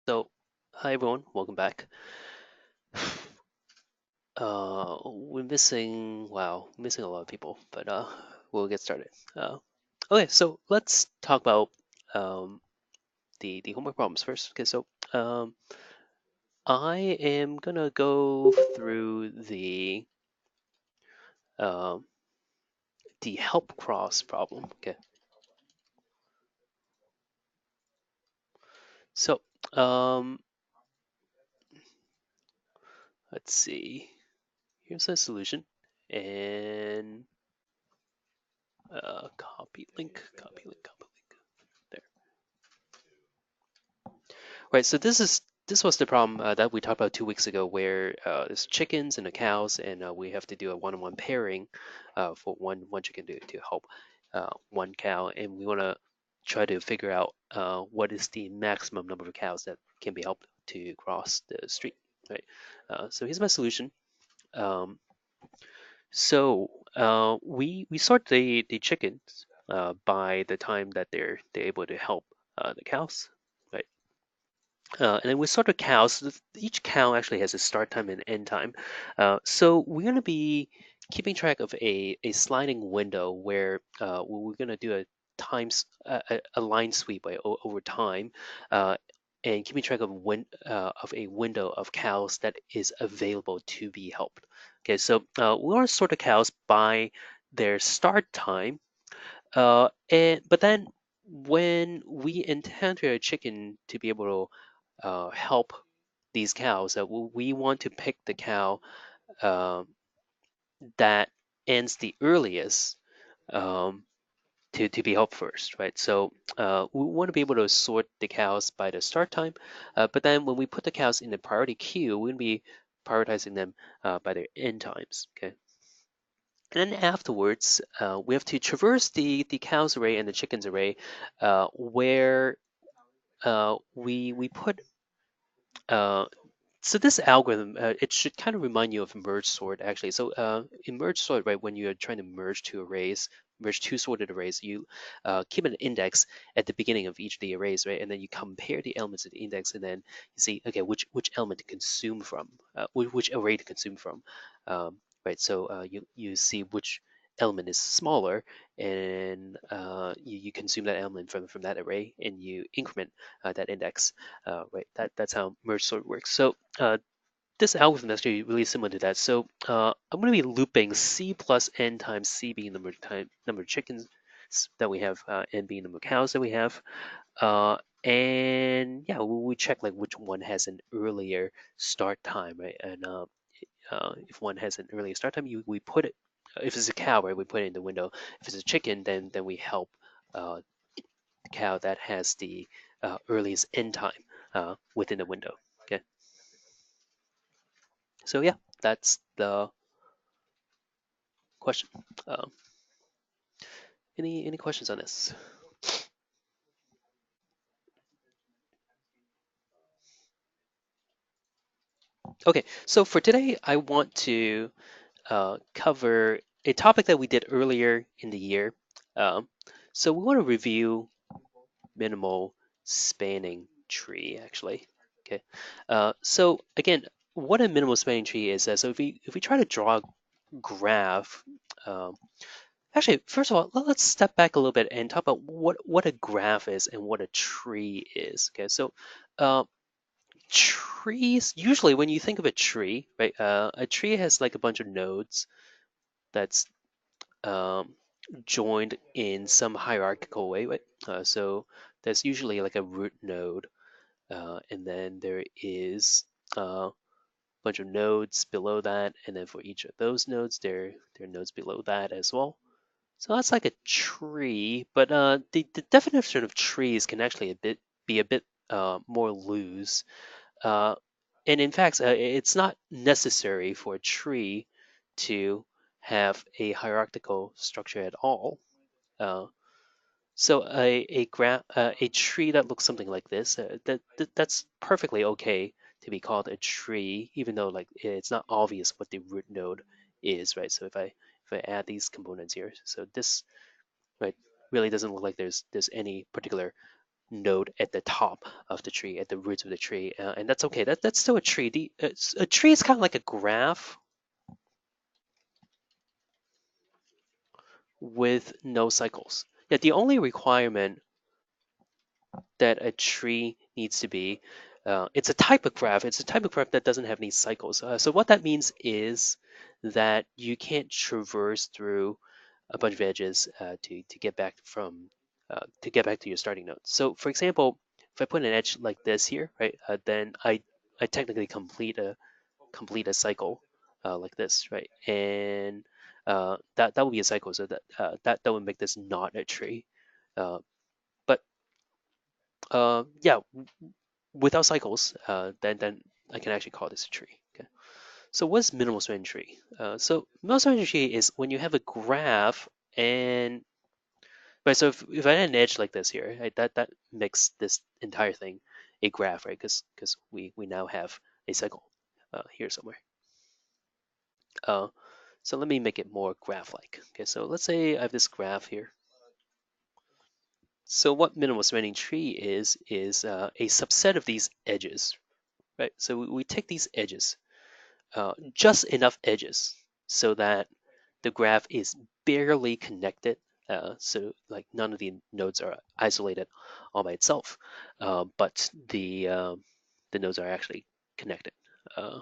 So, hi everyone, welcome back. We're missing a lot of people, but we'll get started. Okay, so let's talk about um, the homework problems first. Okay, so um, I am gonna go through um, the help cross problem. Okay, so um, let's see. Here's a solution, and copy link, copy link, copy link. There. Right, so this was the problem that we talked about 2 weeks ago, where there's chickens and the cows, and we have to do a one-on-one pairing for one chicken to help one cow, and we want to try to figure out what is the maximum number of cows that can be helped to cross the street. Right. So here's my solution. Um, we sort the chickens by the time that they're able to help the cows. Right. And then we sort of cows. Each cow actually has a start time and end time. So we're going to be keeping track of a sliding window where we're going to do a line sweep over time, uh, and keeping track of of a window of cows that is available to be helped. Okay, so we want to sort the cows by their start time, and but then when we encounter a chicken to be able to help these cows, we want to pick the cow um, that ends the earliest um, to be helped first, right? So we want to be able to sort the cows by the start time, but then when we put the cows in the priority queue, we're going to be prioritizing them by their end times. Okay. And then afterwards, we have to traverse the cows array and the chickens array, where we put uh, so this algorithm, it should kind of remind you of merge sort actually. So in merge sort, right, when you're trying to merge two sorted arrays, you keep an index at the beginning of each of the arrays, right, and then you compare the elements of the index, and then you see, okay, which element to consume from, which array to consume from, right. So you see which element is smaller, and you consume that element from that array, and you increment that index, right. That's how merge sort works. So this algorithm is actually really similar to that. So I'm going to be looping c plus n times c being the number of chickens that we have, n being the number of cows that we have. And yeah, we check like which one has an earlier start time, right? And if one has an earlier start time, we put it. If it's a cow, right, we put it in the window. If it's a chicken, then we help the cow that has the earliest end time within the window. Okay. So yeah, that's the question. Um, any questions on this? Okay, so for today, I want to cover a topic that we did earlier in the year. Um, so we want to review minimal spanning tree, actually. Okay. So again, what a minimal spanning tree is, so if we try to draw a graph, um, actually, first of all, let's step back a little bit and talk about what a graph is and what a tree is. Okay, so uh, trees, usually when you think of a tree, right, a tree has like a bunch of nodes that's um, joined in some hierarchical way, right? So there's usually like a root node, and then there is a bunch of nodes below that, and then for each of those nodes, there are nodes below that as well. So that's like a tree, but the definition of trees can actually be a bit more loose. Uh, and in fact, it's not necessary for a tree to have a hierarchical structure at all. Uh, so a tree that looks something like this, that's perfectly okay to be called a tree, even though like it's not obvious what the root node is, right? So if I add these components here, so this, right, really doesn't look like there's any particular node at the top of the tree, at the roots of the tree, and that's okay. That's still a tree. A tree is kind of like a graph with no cycles. Yeah, the only requirement that a tree needs to be, it's a type of graph. It's a type of graph that doesn't have any cycles. So what that means is that you can't traverse through a bunch of edges to get back to get back to your starting node. So for example, if I put an edge like this here, right, then I technically complete a cycle like this, right, and that would be a cycle. So that would make this not a tree. Uh, but yeah, without cycles, then I can actually call this a tree. Okay. So what's minimal spanning tree? So minimal spanning tree is when you have a graph and right. So if I had an edge like this here, right, that makes this entire thing a graph, right? Because we now have a cycle here somewhere. Uh, so let me make it more graph-like. Okay, so let's say I have this graph here. So what minimal spanning tree is a subset of these edges, right? So we take these edges, just enough edges, so that the graph is barely connected. So like none of the nodes are isolated all by itself, but the nodes are actually connected. Uh,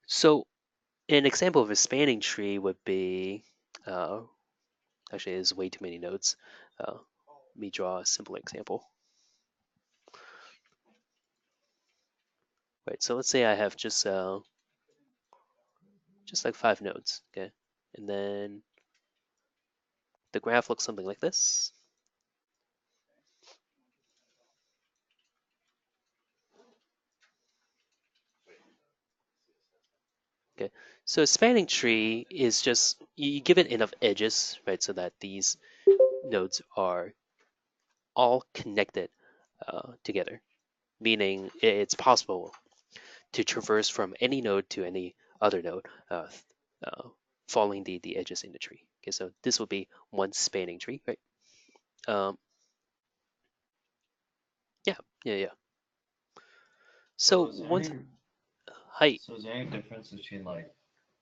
so an example of a spanning tree would be, actually there's way too many nodes. Let me draw a simple example. Right, so let's say I have just like 5 nodes, okay? And then the graph looks something like this. Okay, so a spanning tree is just you give it enough edges, right, so that these nodes are all connected together, meaning it's possible to traverse from any node to any other node, uh, following the edges in the tree. Okay, so this will be one spanning tree, right? Um, yeah, yeah. So So is there once any height. so is there any difference between like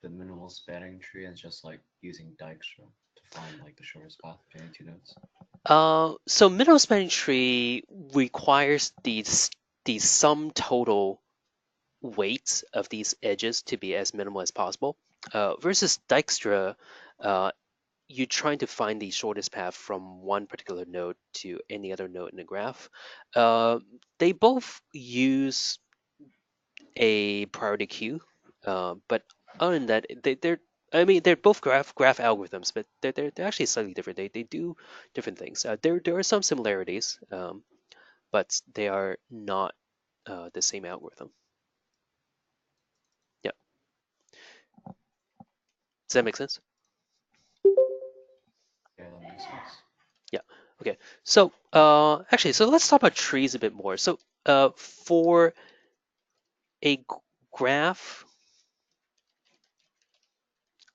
the minimal spanning tree and just like using Dijkstra to find like the shortest path between two nodes? So middle spanning tree requires the sum total weights of these edges to be as minimal as possible. Versus Dijkstra, uh, you're trying to find the shortest path from one particular node to any other node in the graph. Uh, they both use a priority queue, but other than that, they're I mean they're both graph algorithms, but they're actually slightly different. They do different things. There are some similarities, but they are not the same algorithm. Yeah, does that make sense? Yeah, that makes sense. Yeah. Okay. So actually, so let's talk about trees a bit more. So for a graph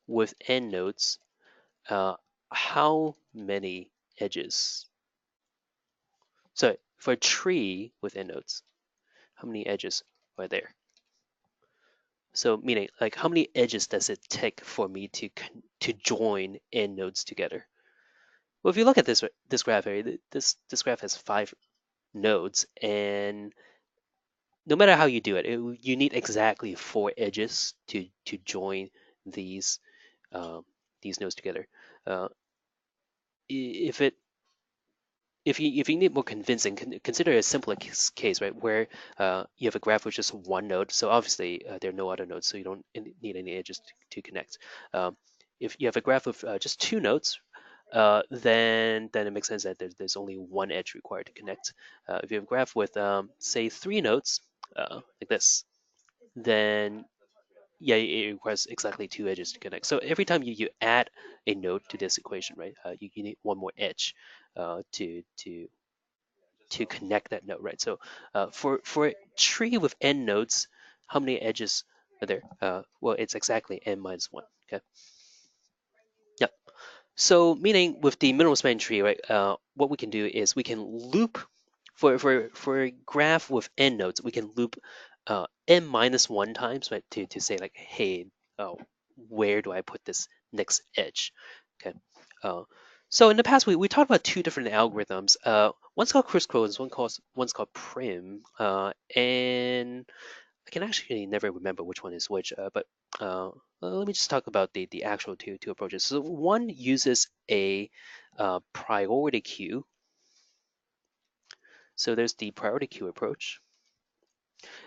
with n nodes, uh, how many edges? So for a tree with n nodes, how many edges are there? So meaning like how many edges does it take for me to join n nodes together? Well, if you look at this graph area, this graph has 5 nodes, and no matter how you do it, you need exactly 4 edges to join these um, these nodes together. Uh, if it if you need more convincing, consider a simpler case, right, where you have a graph with just one node. So obviously there are no other nodes, so you don't need any edges to connect. Um, if you have a graph of just 2 nodes, then it makes sense that there's only one edge required to connect. If you have a graph with say 3 nodes, like this, then yeah, it requires exactly 2 edges to connect. So every time you add a node to this equation, right, you need one more edge to connect that node, right? So for a tree with n nodes, how many edges are there? Well, it's exactly n minus one. Okay. Yep. So meaning with the minimal spanning tree, right? What we can do is we can loop for a graph with n nodes, we can loop n minus one times, right? To say like, hey, oh, where do I put this next edge? Okay. Uh, so in the past, we talked about two different algorithms. One's called crisscross, one's called prim, and I can actually never remember which one is which, but let me just talk about the actual two approaches. So one uses a priority queue. So there's the priority queue approach,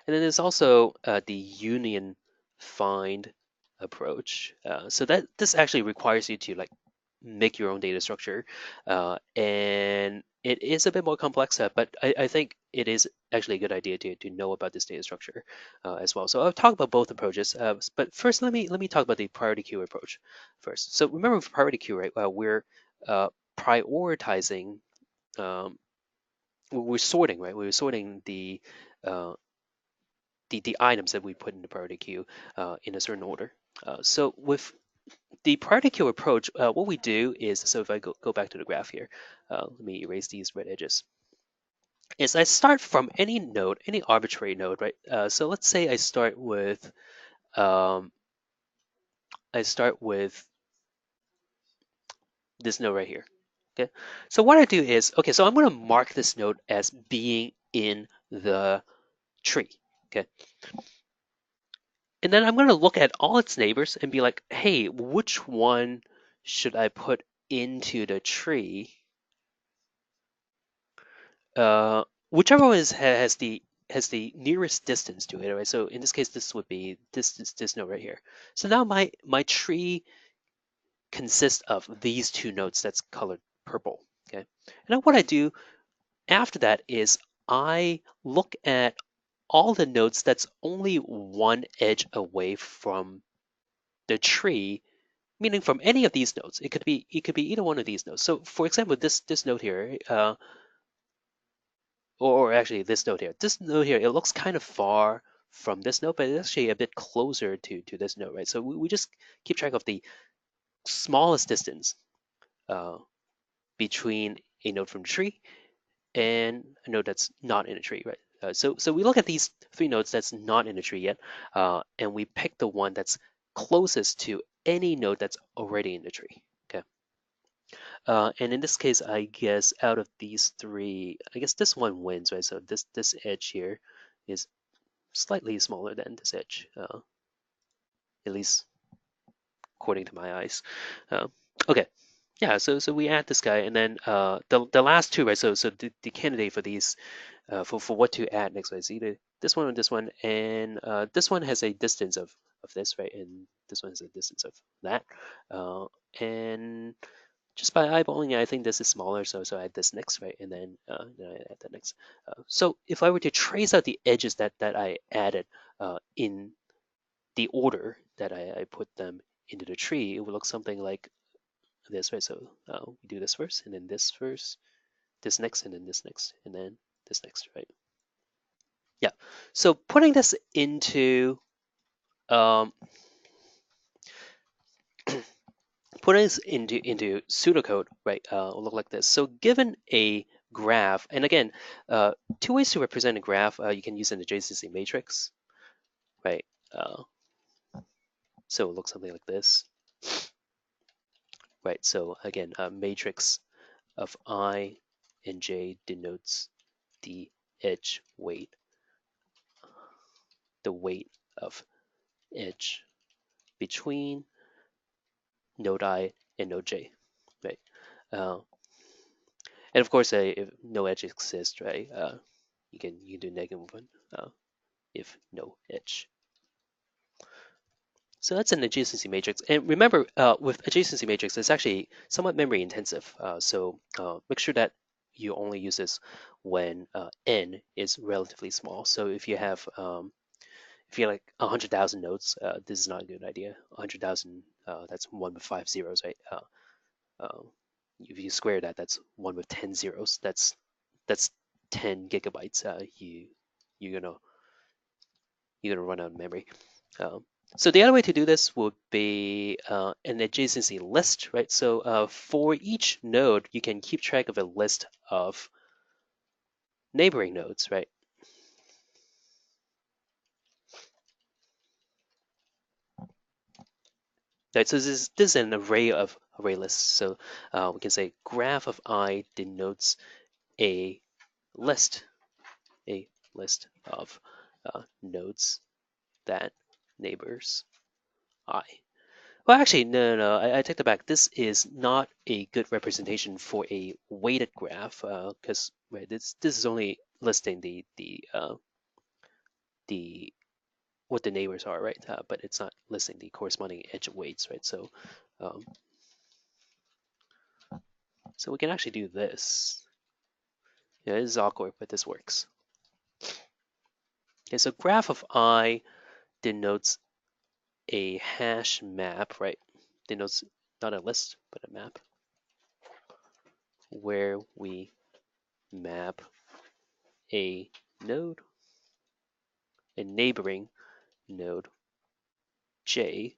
and then there's also the union find approach. So that this actually requires you to like make your own data structure, and it is a bit more complex, but I think it is actually a good idea to know about this data structure as well. So I'll talk about both approaches, but first let me talk about the priority queue approach first. So remember with priority queue, right? We're prioritizing, um, we're sorting, right? We're sorting uh, the items that we put in the priority queue in a certain order. So with the priority queue approach, what we do is, so if I go back to the graph here, let me erase these red edges, is I start from any node, any arbitrary node, right? So let's say um, I start with this node right here. Okay. So what I do is, okay, so I'm going to mark this node as being in the tree. Okay. And then I'm going to look at all its neighbors and be like, hey, which one should I put into the tree? Whichever one has the nearest distance to it, right? So in this case, this would be this node right here. So now my tree consists of these two nodes that's colored purple. Okay. And then what I do after that is I look at all the nodes that's only one edge away from the tree, meaning from any of these nodes. It could be either one of these nodes. So for example, this node here, or actually this node here. This node here, it looks kind of far from this node, but it's actually a bit closer to this node, right? So we just keep track of the smallest distance uh, between a node from the tree and a node that's not in a tree, right? So we look at these three nodes that's not in a tree yet, and we pick the one that's closest to any node that's already in the tree. Okay. And in this case, I guess out of these three, I guess this one wins, right? So this edge here is slightly smaller than this edge, at least according to my eyes. Uh, okay, yeah. So we add this guy, and then the last two, right? So the candidate for these for what to add next, right? Is either this one or this one, and this one has a distance of this, right? And this one has a distance of that, uh, and just by eyeballing it, I think this is smaller, so I add this next, right? And then I add that next. So if I were to trace out the edges that I added in the order that I put them into the tree, it would look something like this, right? So we do this first, and then this first, this next, and then this next, and then this next, right? Yeah. So um, putting this into pseudocode, right, will look like this. So given a graph, and again, two ways to represent a graph. You can use an adjacency matrix, right? Uh, so it looks something like this, right? So again, a matrix of I and j denotes the edge weight, the weight of edge between node I and node j, right? Uh, and of course, if no edge exists, right, you can do -1 if no edge. So that's an adjacency matrix. And remember, with adjacency matrix, it's actually somewhat memory intensive. So make sure that you only use this when n is relatively small. So if you're like 100,000 nodes, this is not a good idea. 100,000, that's one with five zeros, right? Uh, if you square that, that's one with 10 zeros. That's 10 gigabytes. You're gonna you're gonna run out of memory. So the other way to do this would be an adjacency list, right? So for each node, you can keep track of a list of neighboring nodes, right? Right, so this is an array of array lists. So we can say graph of I denotes a list, a list of nodes that neighbors I. Well, actually, no. I take that back. This is not a good representation for a weighted graph because right, this is only listing the what the neighbors are, right? But it's not listing the corresponding edge weights, right? Um, so we can actually do this. Yeah, this is awkward, but this works. Okay, so graph of I denotes a hash map, right? Denotes not a list, but a map where we map a node, a neighboring node j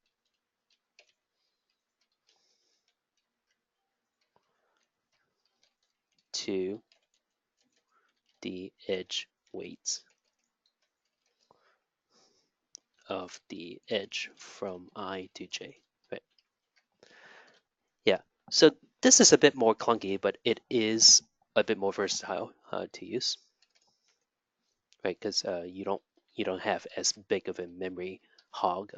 to the edge weights of the edge from I to j, right? Yeah, so this is a bit more clunky, but it is a bit more versatile to use, right? Because you don't have as big of a memory hog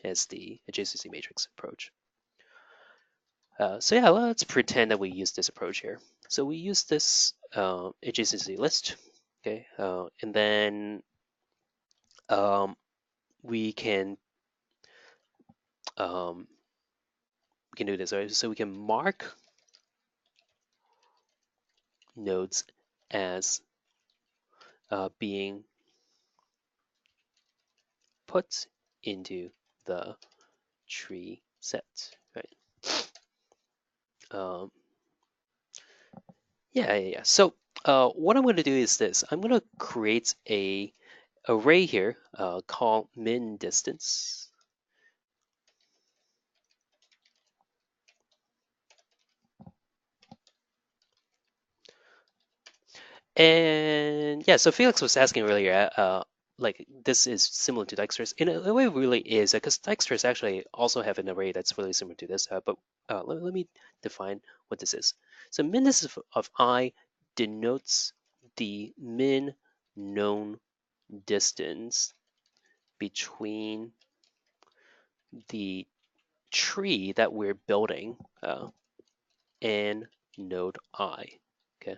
as the adjacency matrix approach. So yeah, let's pretend that we use this approach here. So we use this adjacency list, okay, and then um, we can um, we can do this, right? So we can mark nodes as being put into the tree set, right? Um, yeah. So what I'm going to do is this. I'm going to create a array here called min distance. And yeah, so Felix was asking earlier, like this is similar to Dijkstra's. In a way, it really is, because Dijkstra's actually also have an array that's really similar to this. But let me define what this is. So min distance of I denotes the min known distance between the tree that we're building and node I. Okay.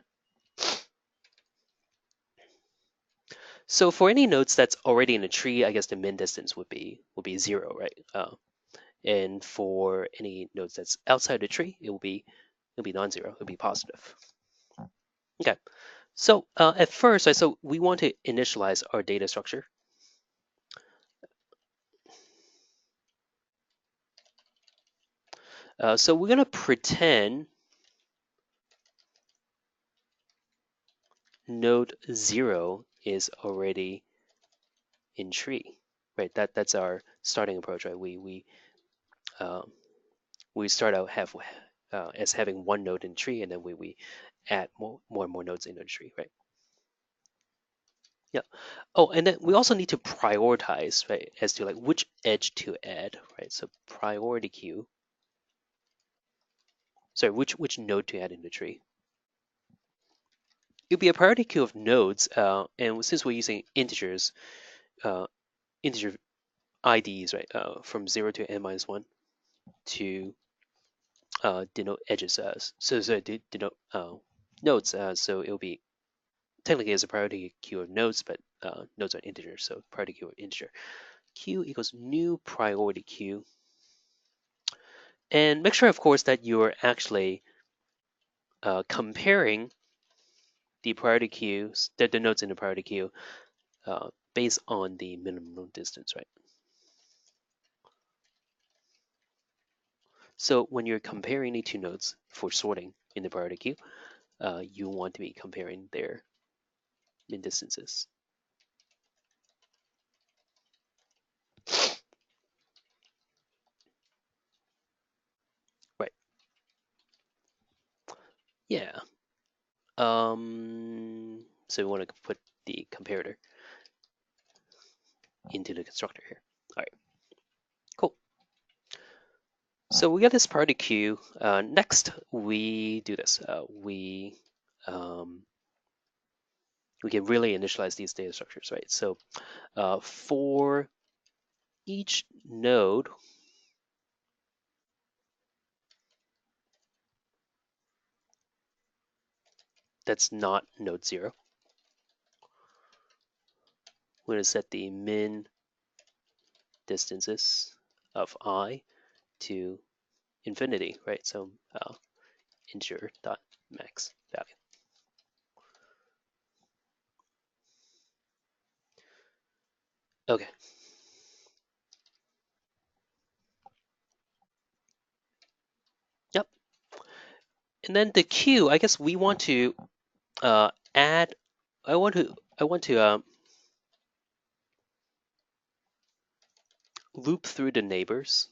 So for any nodes that's already in a tree, I guess the min distance would be 0, right? And for any nodes that's outside the tree, it'll be non-zero. It'll be positive. Okay. So at first, right, so we want to initialize our data structure. So we're gonna pretend node 0 is already in tree, right? That's our starting approach, right? Um, we start out as having one node in tree, and then we add more and more nodes into the tree, right? Yeah. Oh, and then we also need to prioritize, right, as to like which edge to add, right? So priority queue. Sorry, which node to add in the tree. It'll be a priority queue of nodes, and since we're using integers, uh, integer IDs, right, from 0 to n minus 1 to denote edges, so denote nodes. So it'll be technically as a priority queue of nodes, but nodes are integers, so priority queue of integer. Queue equals new priority queue. And make sure, of course, that you're actually comparing the priority queues, the nodes in the priority queue, based on the minimum distance, right? So when you're comparing the two nodes for sorting in the priority queue, you want to be comparing their min distances. Yeah. So we want to put the comparator into the constructor here. All right, cool. So we got this party queue. Next, we do this. Um, we can really initialize these data structures, right? So for each node, that's not node 0, we're going to set the min distances of I to infinity, right? So integer dot max value. Okay. Yep. And then the queue, I guess we want to add. I want to loop through the neighbors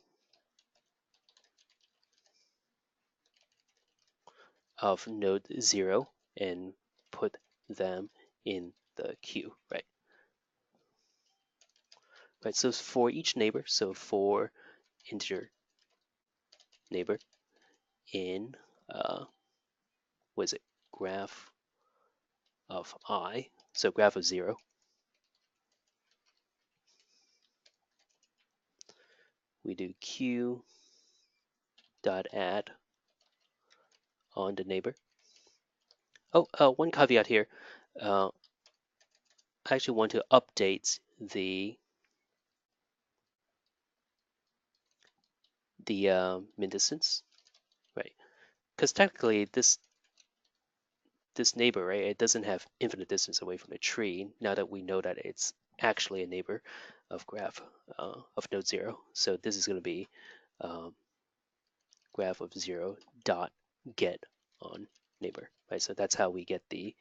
of node 0 and put them in the queue, right? Right. So for each neighbor, so for integer neighbor in what is it? Graph of I. So graph of 0. We do q dot add on the neighbor. Oh, one caveat here. I actually want to update the min distance, right? Because technically this neighbor, right, it doesn't have infinite distance away from the tree. Now that we know that it's actually a neighbor of graph of node 0, so this is going to be um, graph of 0 dot get on neighbor, right? So that's how we get the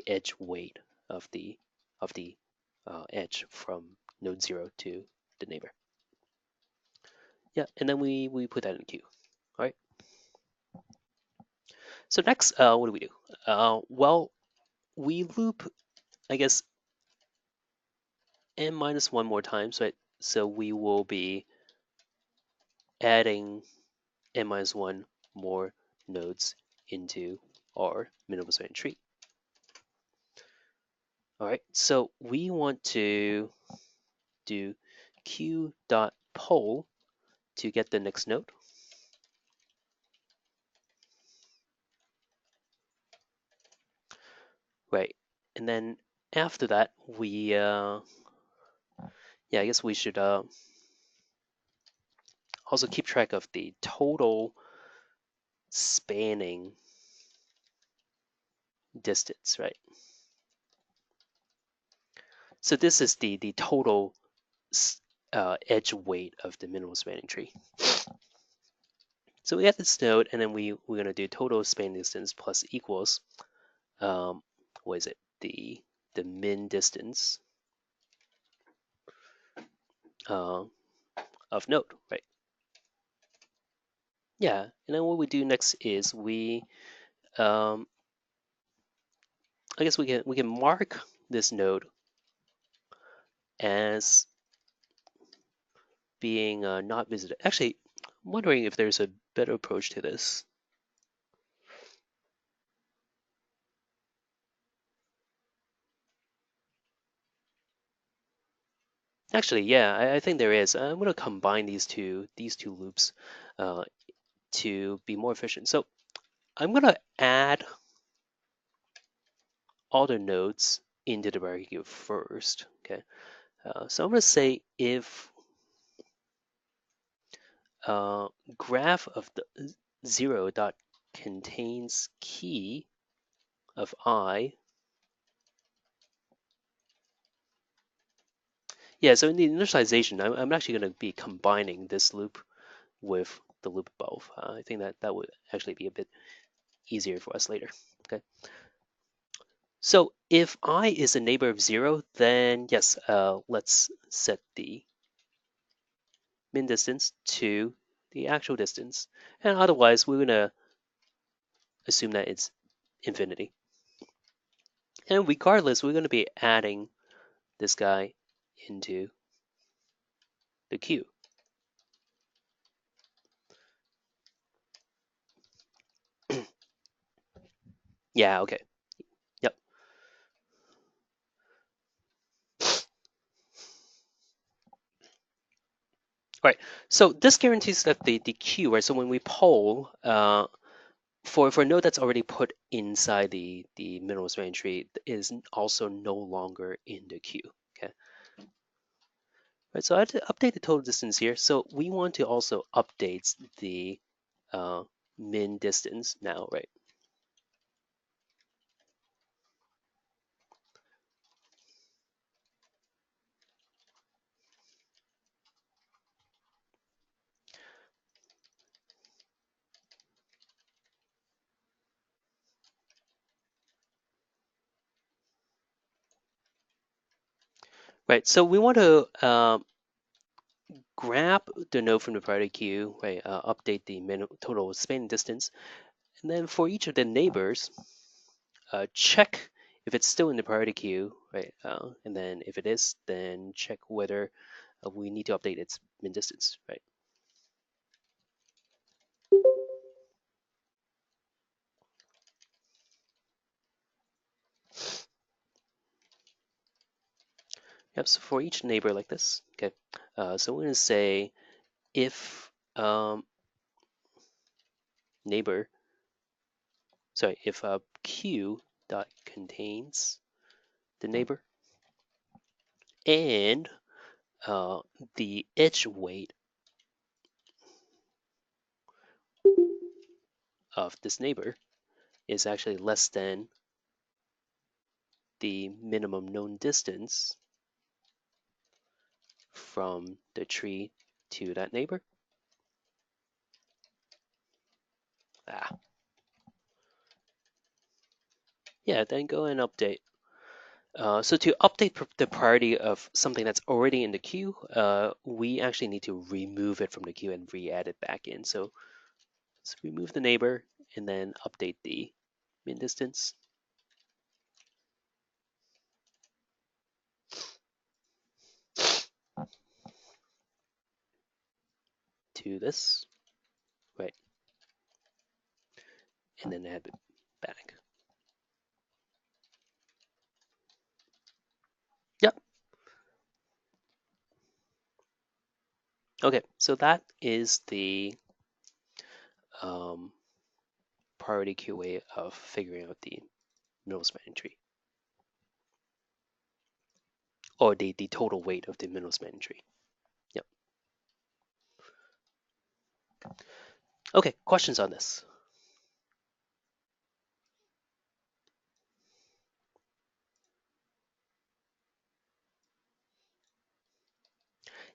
edge weight of the edge from node 0 to the neighbor. Yeah, and then we put that in queue. All right. So next, what do we do? Well, we loop, I guess, n minus 1 more times, right? So we will be adding n minus 1 more nodes into our minimal spanning tree. All right, so we want to do q dot poll to get the next node. Right, and then after that, yeah, I guess we should also keep track of the total spanning distance, right? So this is the total edge weight of the minimal spanning tree. So we have this node, and then we're going to do total spanning distance plus equals, what is it? The min distance uh, of node, right? Yeah, and then what we do next is I guess we can mark this node as being not visited. Actually, I'm wondering if there's a better approach to this. Actually, yeah, I think there is. I'm going to combine these two loops uh, to be more efficient. So I'm going to add all the nodes into the hierarchy first. Okay, so I'm going to say if uh, graph of the 0 dot contains key of I. Yeah, so in the initialization, I'm actually going to be combining this loop with the loop above. I think that would actually be a bit easier for us later. Okay. So if I is a neighbor of 0, then yes, let's set the min distance to the actual distance. And otherwise, we're going to assume that it's infinity. And regardless, we're going to be adding this guy into the queue. Yeah, okay. Yep. All right. So this guarantees that the queue, right? So when we poll, for a node that's already put inside the minimal spanning tree is also no longer in the queue. Okay. Right. So I had to update the total distance here. So we want to also update the uh, min distance now, right? Right. So we want to grab the node from the priority queue, right? Update the total spanning distance, and then for each of the neighbors, check if it's still in the priority queue, right? And then if it is, then check whether we need to update its min distance, right? Yep. So for each neighbor like this, okay. So we're going to say if neighbor, sorry, if q dot contains the neighbor and uh, the edge weight of this neighbor is actually less than the minimum known distance from the tree to that neighbor. Ah, yeah, then go and update. So to update the priority of something that's already in the queue, we actually need to remove it from the queue and re-add it back in. So let's remove the neighbor and then update the min distance to this, right? And then add it back. Yep. Okay, so that is the um, priority queue way of figuring out the middle spanning tree, or the total weight of the middle spanning tree. Yep. Okay, questions on this?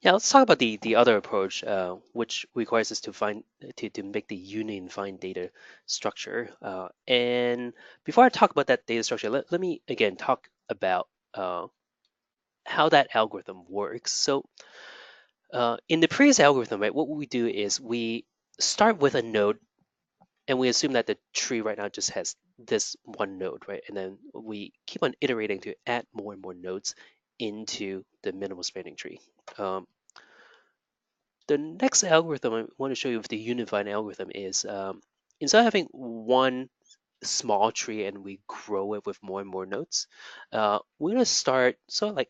Yeah, let's talk about the other approach, which requires us to find to make the union find data structure. And before I talk about that data structure, let me again talk about how that algorithm works. So in the previous algorithm, right, what we do is we start with a node and we assume that the tree right now just has this one node, right? And then we keep on iterating to add more and more nodes into the minimal spanning tree. Um, the next algorithm I want to show you with the unified algorithm is instead of having one small tree and we grow it with more and more nodes, we're going to start sort of like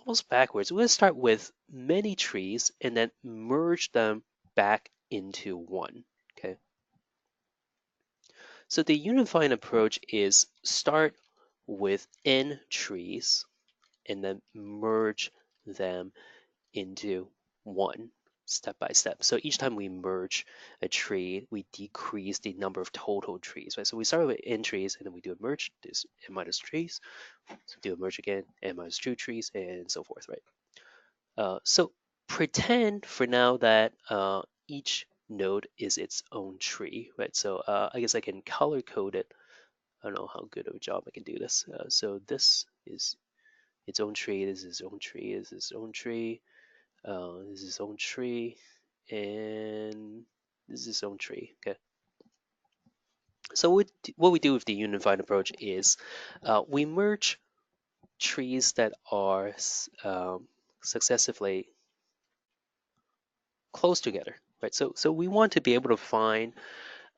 almost backwards. We're going to start with many trees and then merge them back into one. Okay. So the unifying approach is start with n trees and then merge them into one step by step. So each time we merge a tree, we decrease the number of total trees, right? So we start with n trees and then we do a merge, this n minus trees, so do a merge again, n minus two trees, and so forth, right? So pretend for now that each node is its own tree, right? So I guess I can color code it. I don't know how good of a job I can do this. So this is its own tree, this is its own tree, this is its own tree, this is its own tree, and this is its own tree. Okay. So what we do with the unified approach is we merge trees that are successively close together, right? So we want to be able to find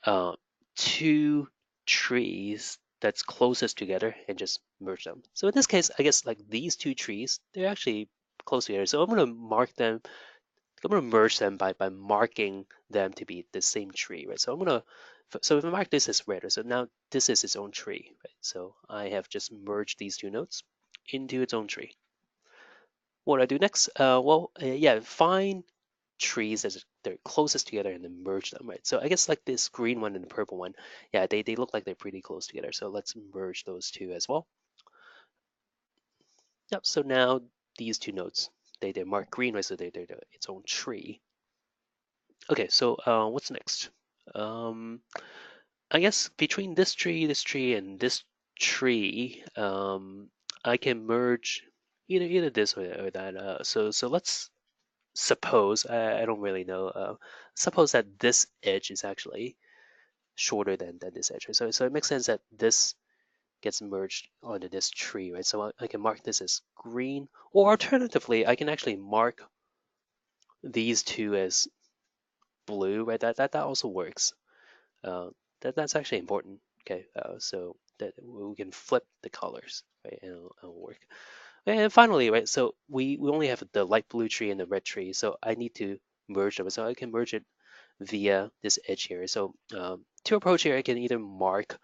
uh, two trees that's closest together and just merge them. So in this case, I guess like these two trees, they're actually close together. So I'm going to mark them. I'm going to merge them by marking them to be the same tree, right? So I'm going to so if I mark this as red, right, so now this is its own tree, right? So I have just merged these two nodes into its own tree. What do I do next? Yeah, find trees as they're closest together and then merge them, right? So I guess like this green one and the purple one, yeah, they look like they're pretty close together. So let's merge those two as well. Yep, so now these two nodes, they're marked green, right? So they're its own tree. Okay, so what's next? Um, I guess between this tree, and this tree, I can merge either this or that. So let's suppose I don't really know. Suppose that this edge is actually shorter than this edge. Right? So it makes sense that this gets merged onto this tree, right? So I can mark this as green, or alternatively, I can actually mark these two as blue, right? That also works. Uh, that's actually important. Okay, so that we can flip the colors, right? And it'll work. And finally, right? So we only have the light blue tree and the red tree, so I need to merge them. So I can merge it via this edge here. So to approach here, I can either mark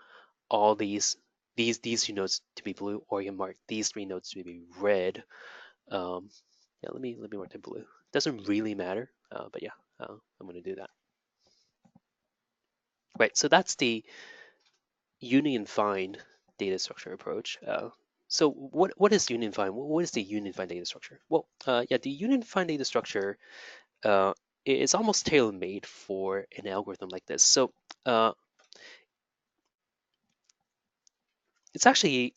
all these two nodes to be blue, or you can mark these three nodes to be red. Yeah, let me mark them blue. Doesn't really matter, but yeah, I'm gonna do that. Right, so that's the union find data structure approach. So what is union find? What is the union find data structure? Well, yeah, the union find data structure uh, is almost tailor-made for an algorithm like this. So it's actually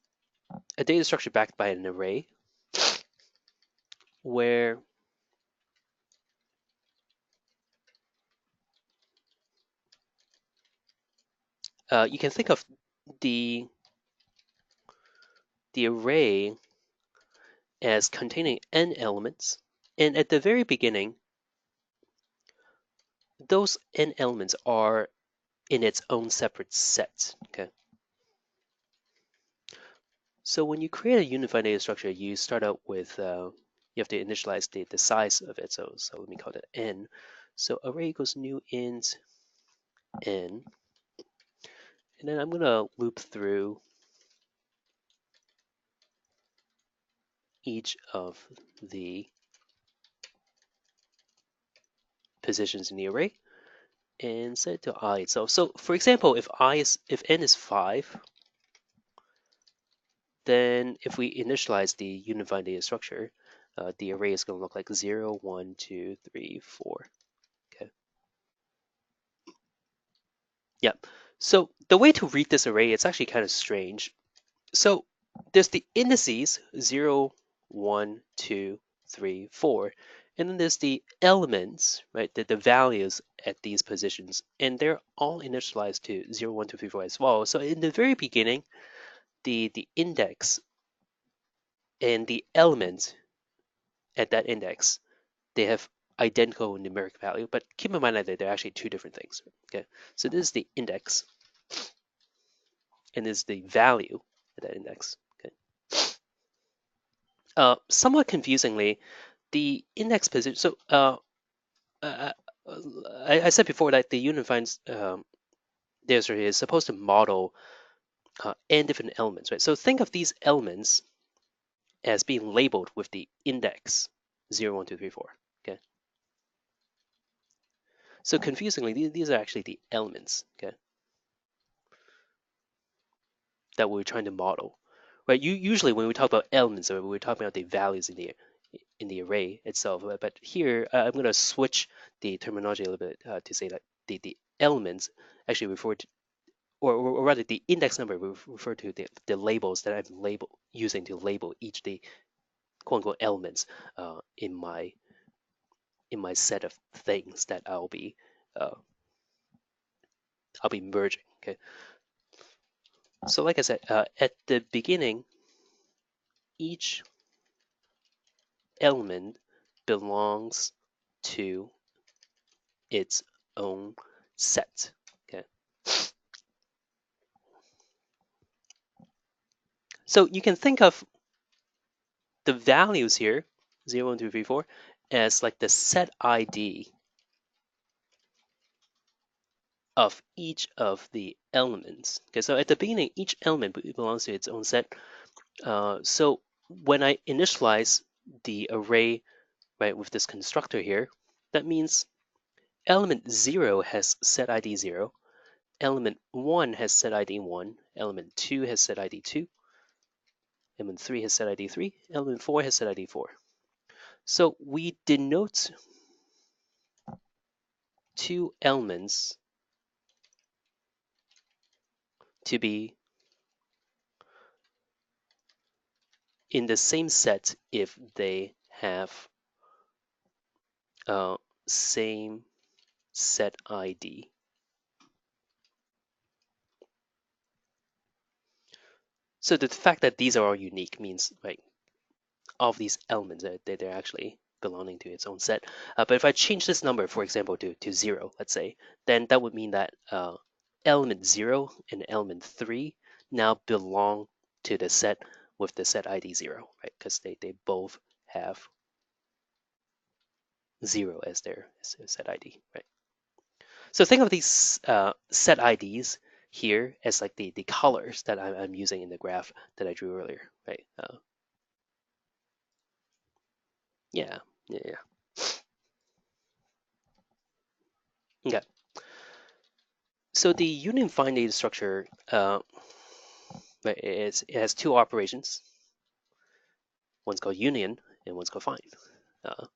a data structure backed by an array where you can think of the the array as containing n elements, and at the very beginning, those n elements are in its own separate set. Okay, so when you create a unified data structure, you start out with you have to initialize the size of it. So let me call it n. So array equals new int n, and then I'm gonna loop through each of the positions in the array and set it to I itself. So for example, if n is 5, then if we initialize the unified data structure, the array is going to look like 0, 1, 2, 3, 4. Okay. Yep. So the way to read this array, it's actually kind of strange. So there's the indices 0, 1, 2, 3, 4, and then there's the elements, right? The values at these positions, and they're all initialized to 0, 1, 2, 3, 4 as well. So in the very beginning, the index and the element at that index, they have identical numeric value, but keep in mind that they're actually two different things. Okay, so this is the index, and this is the value at that index. Okay, somewhat confusingly, the index position. So uh, I said before that the unified data is supposed to model n different elements, right? So think of these elements as being labeled with the index 0, 1, 2, 3, 4. Okay, so confusingly, these are actually the elements. Okay, that we're trying to model, right? Usually when we talk about elements, we're talking about the values in the array itself. But here, I'm going to switch the terminology a little bit to say that the elements actually refer to, or rather, the index number will refer to the labels that I'm using to label each the quote unquote elements in my set of things that uh, I'll be merging. Okay, So like I said, at the beginning, each element belongs to its own set. Okay. So you can think of the values here, 0, 1, 2, 3, 4, as like the set ID of each of the elements. Okay, so at the beginning, each element belongs to its own set. So when I initialize the array, right, with this constructor here, that means element 0 has set ID 0, element 1 has set ID 1, element 2 has set ID 2, element 3 has set ID 3, element 4 has set ID 4. So we denote two elements to be in the same set if they have uh, same set ID. So the fact that these are all unique means, right, of these elements that they're actually belonging to its own set. But if I change this number, for example, to 0, let's say, then that would mean that element 0 and element 3 now belong to the set with the set ID 0, right? Because they both have 0 as their set ID, right? So think of these set IDs here as like the colors that I'm using in the graph that I drew earlier, right? Yeah, yeah, yeah. Okay. So the union find data structure right, it has two operations. One's called union and one's called find. Uh,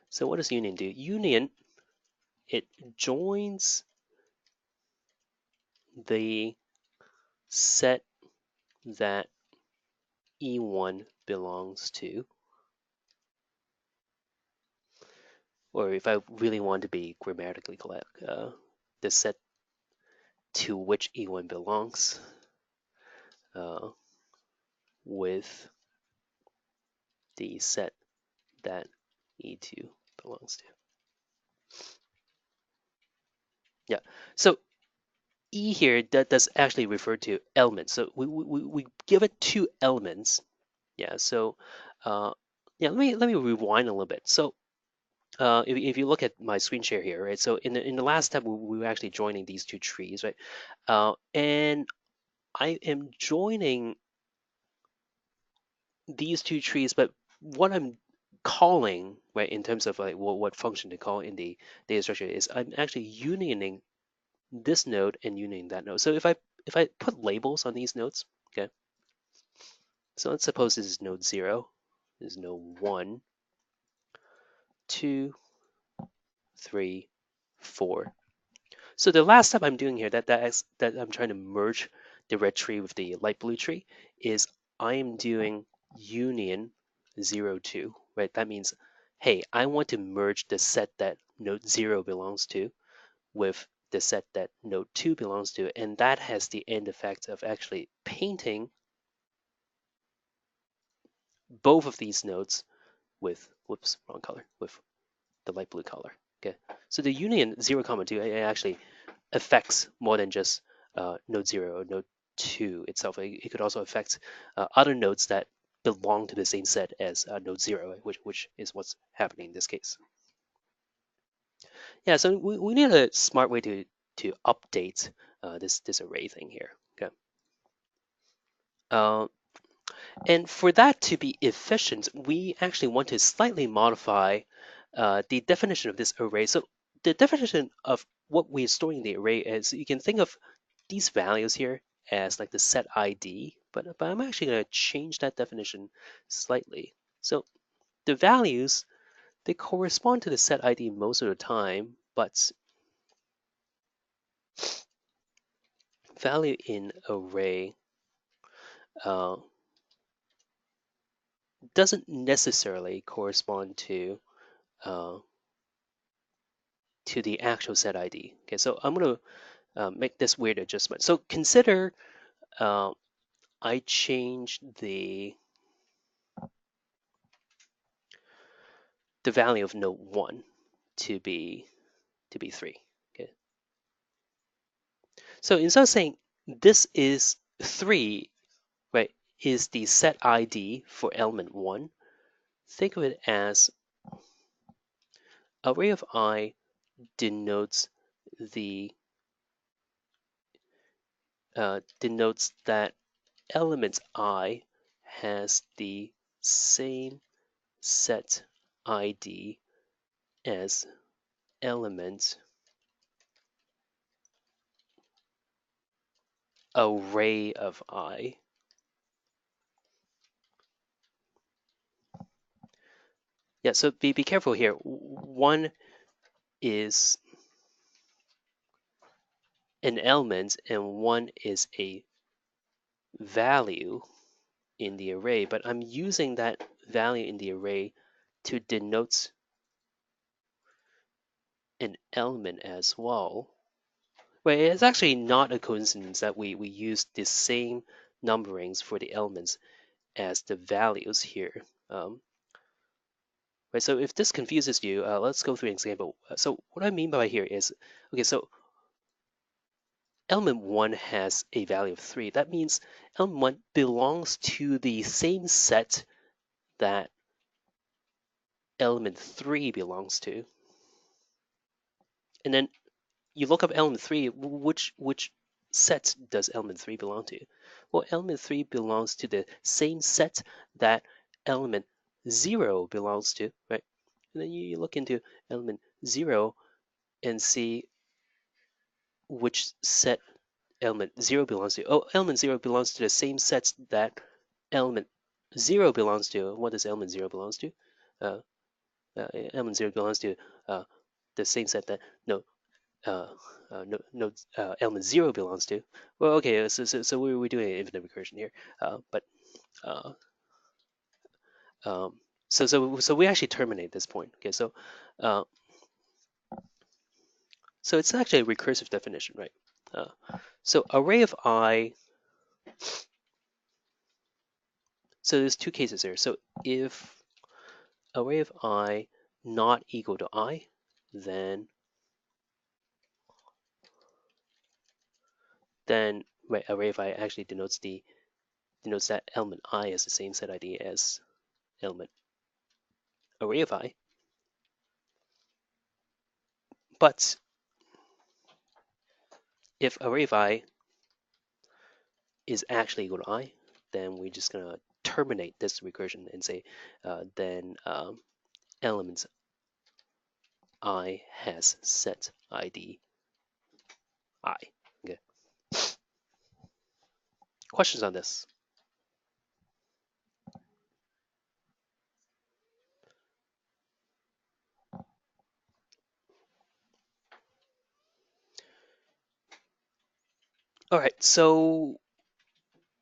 so what does union do? Union, it joins the set that E1 belongs to, or if I really want to be grammatically correct, the set to which E1 belongs uh, with the set that E2 belongs to. Yeah. So E here that does actually refer to elements. So we give it two elements. Yeah. So yeah, let me rewind a little bit. So if you look at my screen share here, right? So in the last step, we were actually joining these two trees, right? And I am joining these two trees, but what I'm calling, right, in terms of like what function to call in the data structure is I'm actually unioning this node and unioning that node. So if I put labels on these nodes, okay, so let's suppose this is node 0, this is node 1, 2, 3, 4. So the last step I'm doing here, that I'm trying to merge the red tree with the light blue tree, is I am doing union 0, 2, right? That means, hey, I want to merge the set that node 0 belongs to with the set that node 2 belongs to, and that has the end effect of actually painting both of these nodes with, whoops, wrong color, with the light blue color. Okay, so the union 0, 2 actually affects more than just node 0 or node 2 itself. It could also affect other nodes that belong to the same set as node 0, which is what's happening in this case. Yeah, so we need a smart way to update this array thing here. Okay. Uh, and for that to be efficient, we actually want to slightly modify the definition of this array. So the definition of what we're storing in the array is, you can think of these values here as like the set ID, but I'm actually going to change that definition slightly. So the values, they correspond to the set ID most of the time, but value in array uh, doesn't necessarily correspond to uh, to the actual set ID. Okay, so I'm going to make this weird adjustment. So consider uh, I change the value of node 1 to be 3. Okay, so instead of saying this is 3, right, is the set ID for element 1, think of it as array of I denotes the denotes that element I has the same set ID as element array of I. Yeah, so be careful here. One is an element and one is a value in the array, but I'm using that value in the array to denote an element as well. Well, it's actually not a coincidence that we use the same numberings for the elements as the values here. Right, so if this confuses you, let's go through an example. So what I mean by here is, okay, so element 1 has a value of 3. That means element 1 belongs to the same set that element 3 belongs to. And then you look up element 3, which set does element 3 belong to? Well, element 3 belongs to the same set that element 0 belongs to, right? And then you look into element 0 and see which set element 0 belongs to. Oh, element 0 belongs to the same sets that element 0 belongs to. What does element 0 belongs to? Uh, Element 0 belongs to uh, the same set that uh, element 0 belongs to. Well, okay, so we're doing an infinite recursion here. But uh, um, so we actually terminate this point. Okay, uh, so it's actually a recursive definition, right? So array of I. So there's two cases here. So if array of I not equal to I, then right, array of I actually denotes that element I has the same set ID as element array of I. But if array of I is actually equal to I, then we're just gonna terminate this recursion and say then elements I has set ID I. Okay. Questions on this? All right. So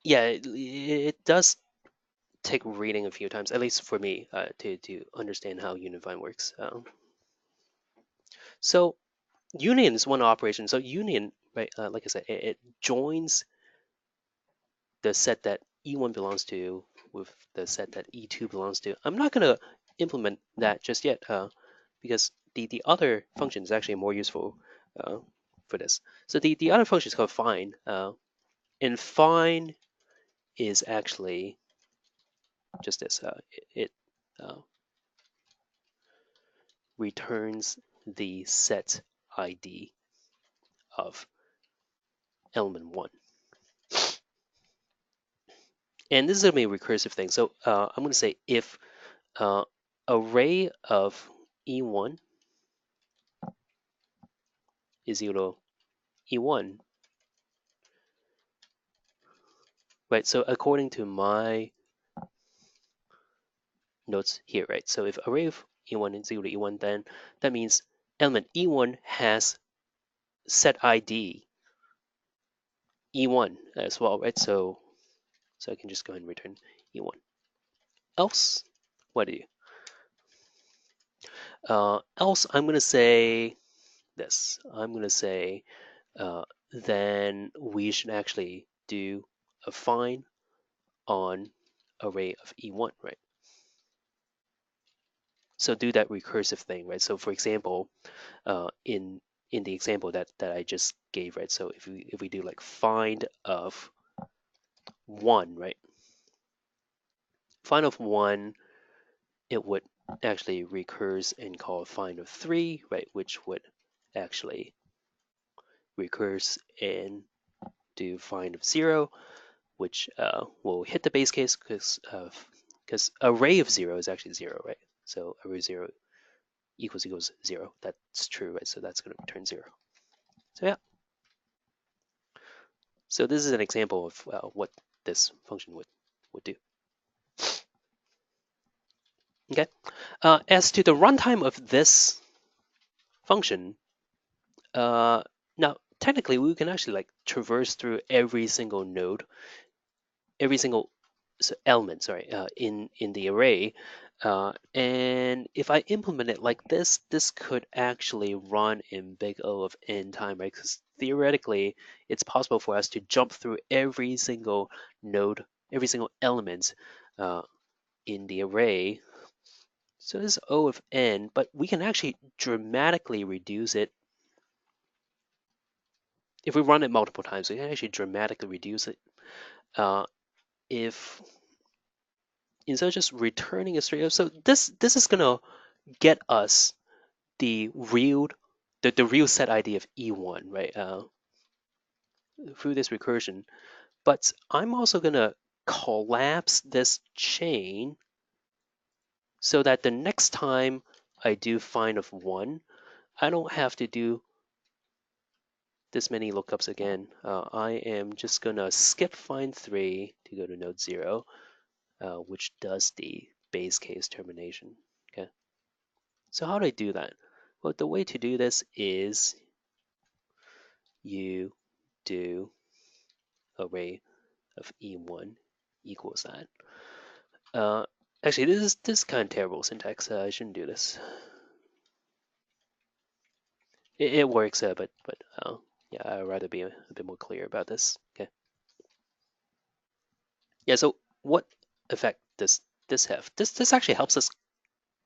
yeah, it does take reading a few times, at least for me, to understand how unifying works. So union is one operation. So union, right? Like I said, it joins the set that E1 belongs to with the set that E2 belongs to. I'm not going to implement that just yet because the other function is actually more useful uh, for this. So the other function is called find, and find is actually just this. It uh, returns the set ID of element 1. And this is going to be a recursive thing. So I'm going to say if uh, array of E1 is equal to E1, right? So according to my notes here, right? So if array of E1 is equal to E1, then that means element E1 has set ID E1 as well, right? So I can just go ahead and return E1. Else, what do you? Else, I'm going to say this. I'm going to say then we should actually do a find on array of E1, right? So do that recursive thing, right? So for example, in the example that I just gave, right? So if we do like find of one, right? Find of one, it would actually recurse and call find of three, right? Which would actually recurse and do find of zero, which will hit the base case because array of zero is actually zero, right? So array zero equals zero. That's true, right? So that's going to return zero. So yeah. So this is an example of what this function would do. Okay. As to the runtime of this function, uh, now technically we can actually like traverse through every single node, every single element, sorry, in the array. And if I implement it like this could actually run in big O of n time, right? Because theoretically, it's possible for us to jump through every single node, every single element uh, in the array. So this is O of n, but we can actually dramatically reduce it. If we run it multiple times, we can actually dramatically reduce it. If instead of just returning a straight up, so this is gonna get us the real the real set ID of E1, right? Through this recursion. But I'm also gonna collapse this chain so that the next time I do find of one, I don't have to do this many lookups again. I am just gonna skip find three to go to node zero, which does the base case termination. Okay. So how do I do that? Well, the way to do this is you do array of E1 equals that. Uh, Actually, this is kind of terrible syntax. I shouldn't do this. It works, but yeah, I'd rather be a bit more clear about this. Okay. Yeah. So what effect does this have? This actually helps us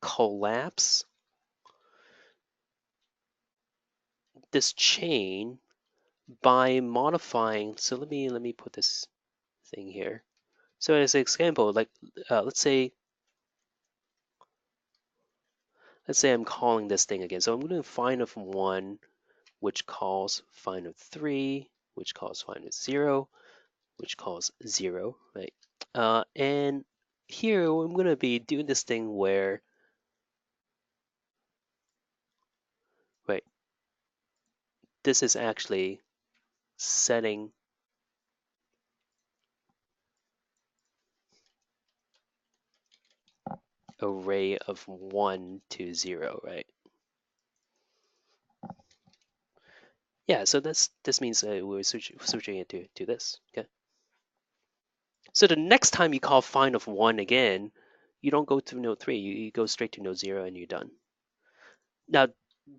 collapse this chain by modifying. So let me put this thing here. So as an example, like let's say I'm calling this thing again. So I'm going to find of one, which calls find of three, which calls find of zero, which calls zero, right? And here I'm going to be doing this thing where, right, this is actually setting array of 1 to 0, right? Yeah, so this means we're switching it to this, okay? So the next time you call find of 1 again, you don't go to node 3, you go straight to node 0 and you're done. Now,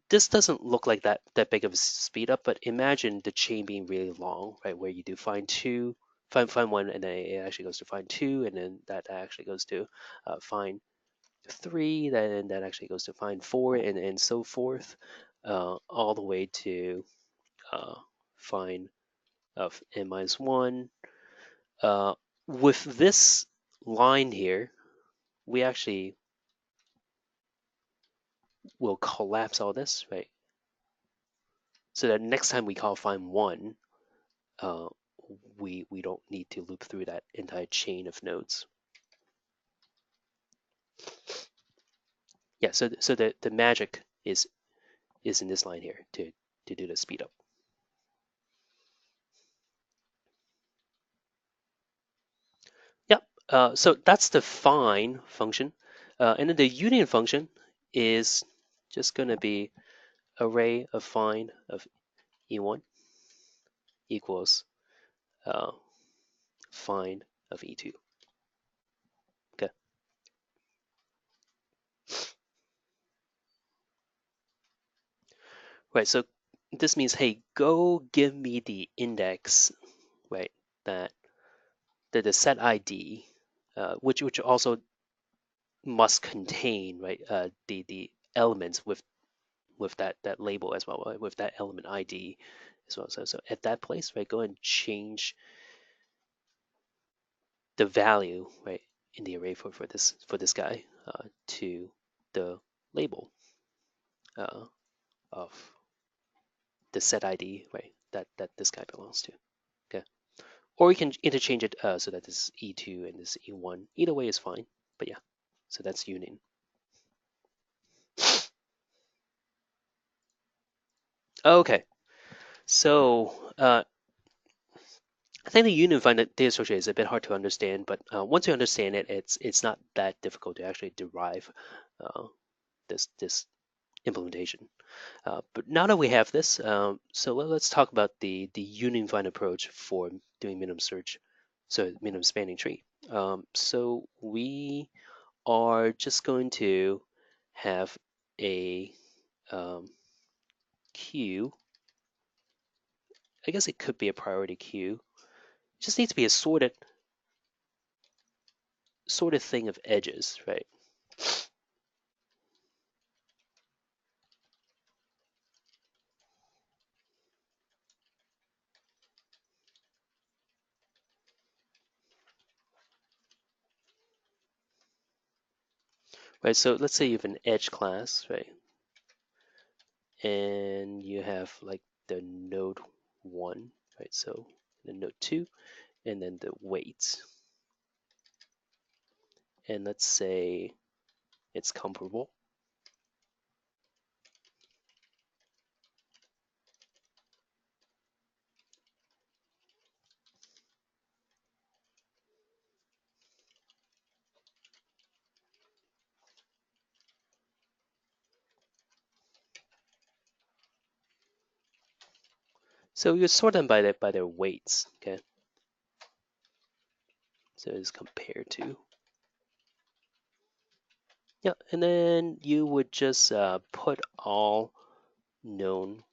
this doesn't look like that big of a speed up, but imagine the chain being really long, right? Where you do find two, find one, and then it actually goes to find two, and then that actually goes to find three, then that actually goes to find four, and so forth, all the way to uh, find of n minus one. Uh, with this line here, we actually will collapse all this, right? So that next time we call find one, uh, we don't need to loop through that entire chain of nodes. Yeah, so the magic is in this line here to do the speed up. Yep. So that's the find function, and then the union function is just going to be array of find of e1 equals uh, find of e2. Okay. right? So this means, hey, go give me the index, right? That the set ID, which also must contain, right, the elements with that label as well, right? With that element ID as well. So at that place, right, go and change the value, right, in the array for this guy to the label uh, of the set ID, right, that this guy belongs to. Okay, or you can interchange it so that this E2 and this E1. Either way is fine. But yeah, so that's union. Okay, so I think the union data structure is a bit hard to understand, but once you understand it, it's not that difficult to actually derive uh, this implementation. But now that we have this, so let's talk about the union find approach for doing minimum search, so minimum spanning tree. So we are just going to have a um, queue. I guess it could be a priority queue. It just needs to be a sorted thing of edges, right? Right. So let's say you have an edge class, right? And you have like the node one, right? So the node two, and then the weights. And let's say it's comparable. So you sort them by their weights, okay? So it's compared to. Yeah, and then you would just put all known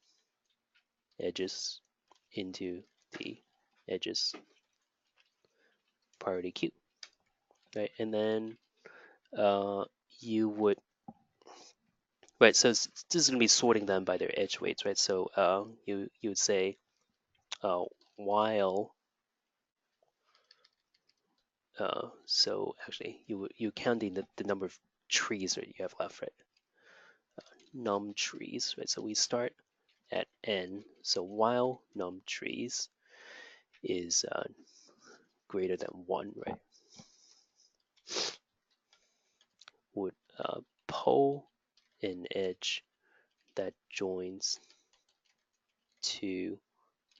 edges into the edges priority queue, right? And then uh, you would, right? So this is gonna be sorting them by their edge weights, right? So you would say uh, while so actually you counting the number of trees that you have left, right? Num trees, right? So we start at n. So while num trees is greater than 1, right, would pull an edge that joins two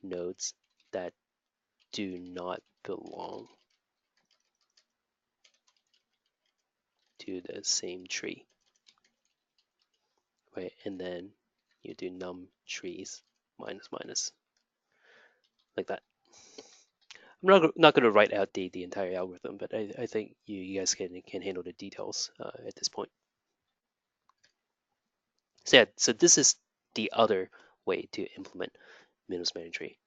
nodes that do not belong to the same tree, right? And then you do num trees minus minus like that. I'm not going to write out the entire algorithm, but I think you guys can handle the details at this point. So yeah, so this is the other way to implement minimum spanning tree.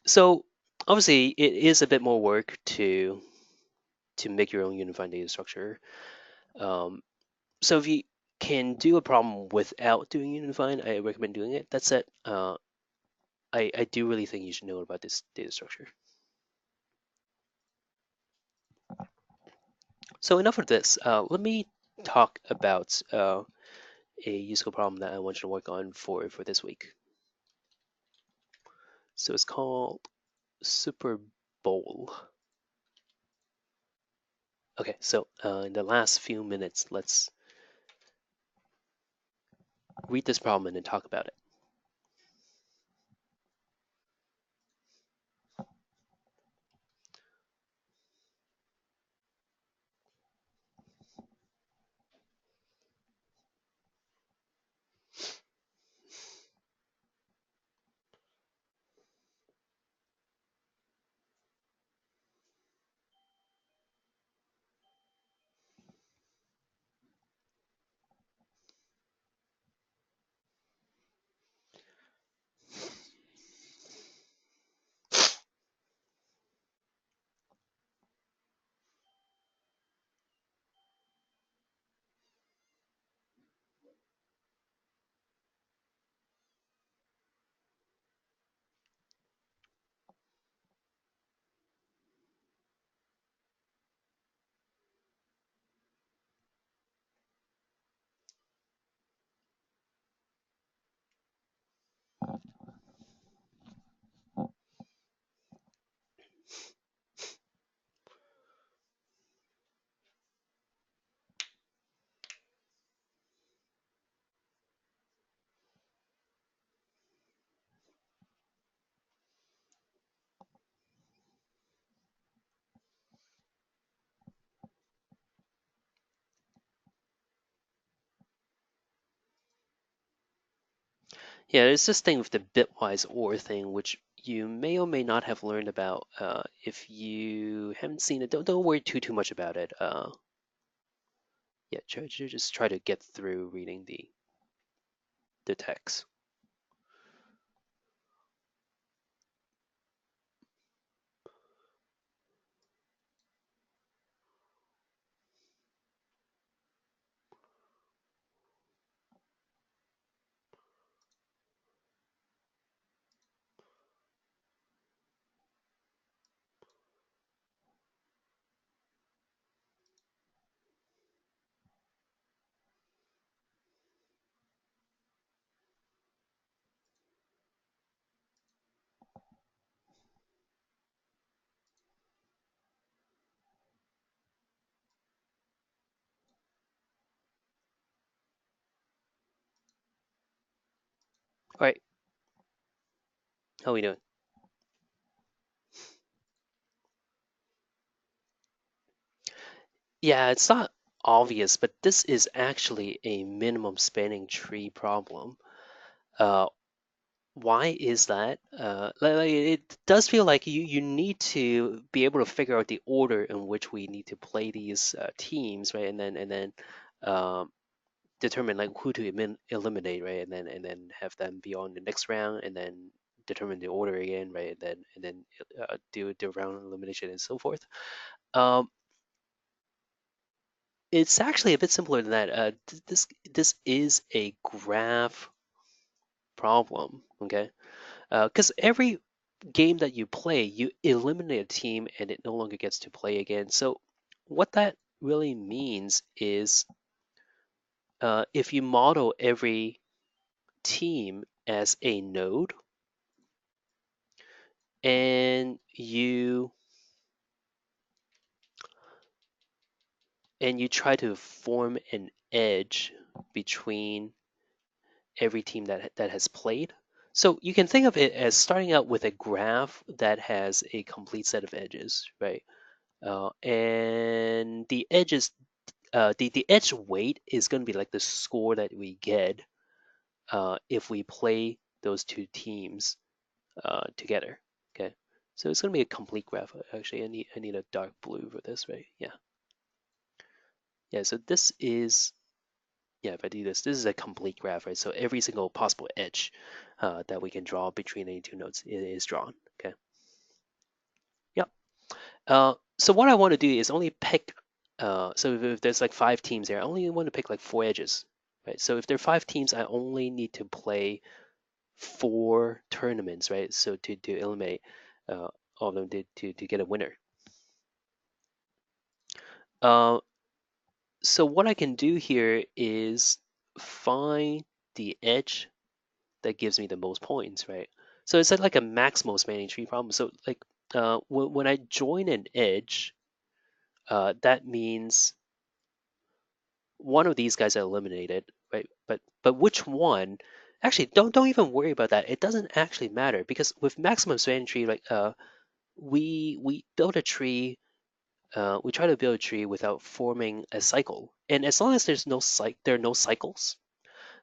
So obviously it is a bit more work to make your own unified data structure. Um, so if you can do a problem without doing unified, I recommend doing it. That said, I do really think you should know about this data structure. So enough of this. Let me talk about a useful problem that I want you to work on for this week. So it's called Super Bowl. Okay, so in the last few minutes, let's read this problem and then talk about it. Yeah, it's this thing with the bitwise OR thing, which you may or may not have learned about. If you haven't seen it, don't worry too much about it. Yeah, just try to get through reading the text. All right, how we doing? Yeah, it's not obvious, but this is actually a minimum spanning tree problem. Uh, why is that? It does feel like you need to be able to figure out the order in which we need to play these teams, right? And then um, determine like who to eliminate, right? And then have them be on the next round, and then determine the order again, right? And then do the round elimination and so forth. Um, it's actually a bit simpler than that. This is a graph problem, okay? Because every game that you play, you eliminate a team and it no longer gets to play again. So what that really means is if you model every team as a node and you try to form an edge between every team that has played. So you can think of it as starting out with a graph that has a complete set of edges, right? And the edges, the edge weight is going to be like the score that we get if we play those two teams together. Okay, so it's going to be a complete graph. Actually, I need a dark blue for this, right? Yeah, yeah. So this is yeah. If I do this, this is a complete graph, right? So every single possible edge that we can draw between any two nodes is drawn. Okay. Yep. So what I want to do is only pick. So if there's like five teams there, I only want to pick like four edges, right? So if there are five teams, I only need to play four tournaments, right? So to eliminate uh, all of them to get a winner. Uh, so what I can do here is find the edge that gives me the most points, right? So it's like a maximal spanning tree problem. So like when I join an edge, that means one of these guys are eliminated, right? But which one? Actually, don't even worry about that. It doesn't actually matter because with maximum spanning tree, like we build a tree. We try to build a tree without forming a cycle, and as long as there are no cycles,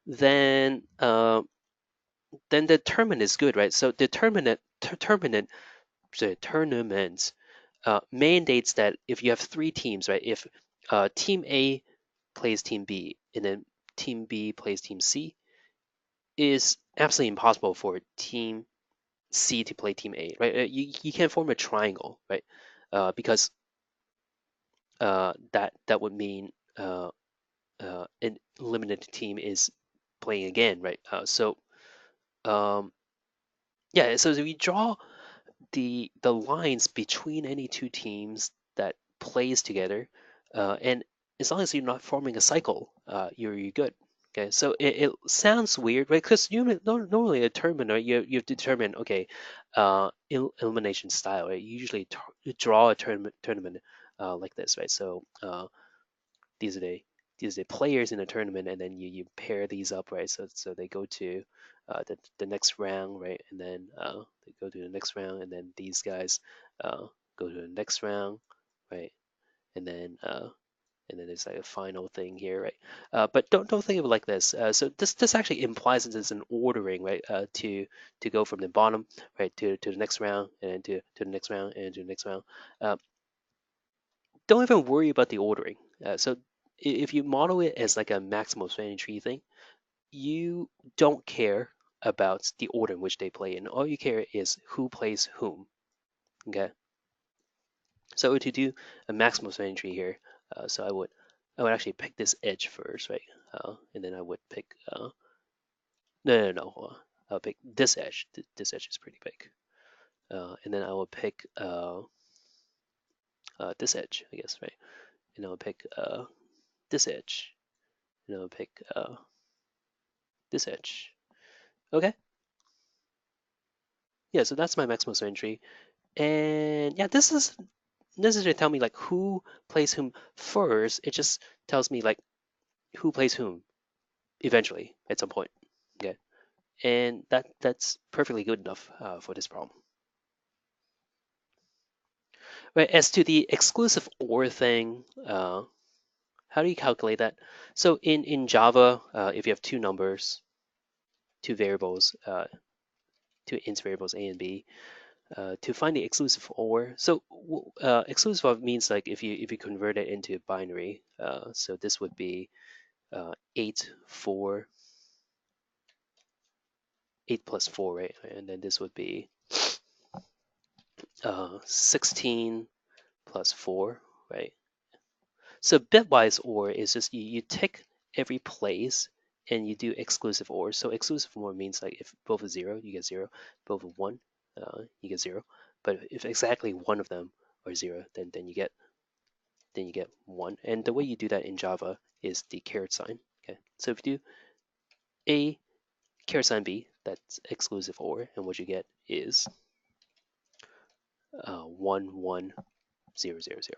then then the determinant is good, right? So determinant mandates that if you have three teams, right? If team A plays team B and then team B plays team C, is absolutely impossible for team C to play team A, right? You can't form a triangle, right? Because that would mean an eliminated team is playing again, right? Um, yeah, so if we draw the lines between any two teams that plays together, and as long as you're not forming a cycle, you're good. Okay, so it sounds weird, right? Because normally a tournament, right, you determine okay, elimination style, right? You usually draw a tournament like this, right? So these are the these are the players in a tournament, and then you pair these up, right? So they go to the next round, right? And then they go to the next round, and then these guys go to the next round, right? And then and then there's like a final thing here, right? But don't think of it like this. So this actually implies that there's an ordering, right? To go from the bottom, right, to the next round, and then to the next round, and to the next round. Uh, don't even worry about the ordering. So if you model it as like a maximal spanning tree thing, you don't care about the order in which they play in. All you care is who plays whom. Okay. So to do a maximal spanning tree here, so I would actually pick this edge first, right? And then I would pick no. I'll pick this edge. This edge is pretty big. And then I will pick this edge, I guess, right? And I'll pick this edge. And I'll pick this edge. Okay. Yeah. So that's my maximal spanning tree. And yeah, this is necessarily tell me like who plays whom first. It just tells me like who plays whom eventually at some point. Okay, and that's perfectly good enough for this problem. Right. As to the exclusive OR thing, how do you calculate that? So in Java, if you have two numbers, two variables, two int variables A and B, to find the exclusive OR. So exclusive OR means like if you convert it into binary. So this would be 8 4 8 plus 4, right? And then this would be 16 plus 4, right? So bitwise OR is just you take every place and you do exclusive OR. So exclusive OR means like if both are 0, you get 0. Both are 1, you get 0. But if exactly one of them are 0, then you get 1. And the way you do that in Java is the caret sign. Okay. So if you do A caret sign B, that's exclusive OR, and what you get is 1 1 0 0 0.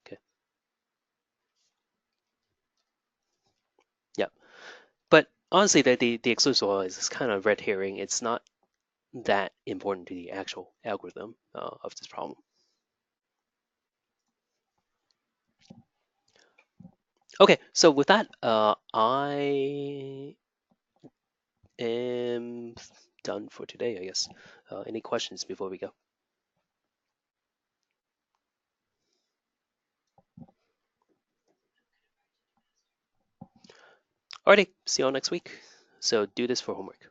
Okay. Yeah. But honestly, the exclusive OR is kind of red herring. It's not that important to the actual algorithm of this problem. Okay, so with that, I am done for today, I guess. Any questions before we go? Alrighty, see you all next week. So do this for homework.